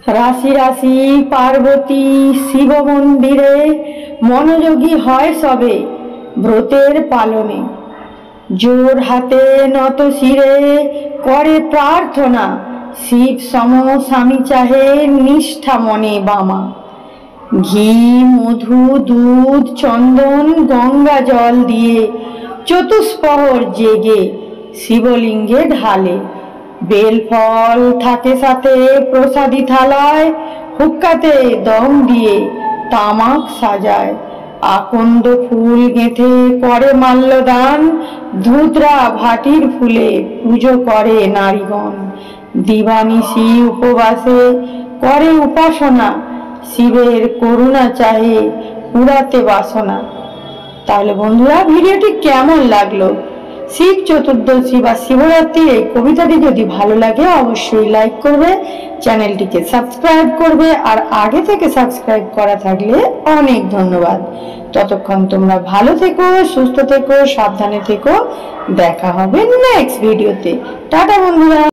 রাশি রাশি পার্বতী শিব মন্দিরে মনোযোগী হয় সবে ব্রতের পালনে। জোর হাতে নত শিরে করে প্রার্থনা, শিব সম স্বামী চাহে নিষ্ঠা মনে বামা। ঘি মধু দুধ চন্দন গঙ্গা জল দিয়ে চতুষ্পহর জেগে শিবলিঙ্গে ঢালে। বেলফল থাকে সাথে প্রসাদী থালায়, হুক্কাতে দম দিয়ে তামাক সাজায়। আকন্দ ফুল গেঁথে করে মাল্যদান, ধুতরা ভাটির ফুলে পুজো করে নারীগণ। দিবানিশি উপবাসে করে উপাসনা, শিবের করুণা চাহে পুরাতে বাসনা। তাহলে বন্ধুরা, ভিডিওটি কেমন লাগলো? শিব চতুর্দশী বা শিবরাত্রির এই কবিতাটি যদি ভালো লাগে অবশ্যই লাইক করবে, চ্যানেলটিকে সাবস্ক্রাইব করবে, আর আগে থেকে সাবস্ক্রাইব করা থাকলে অনেক ধন্যবাদ। ততক্ষণ তোমরা ভালো থেকো, সুস্থ থেকো, সাবধানে থেকো। দেখা হবে নেক্সট ভিডিওতে। টাটা বন্ধুরা।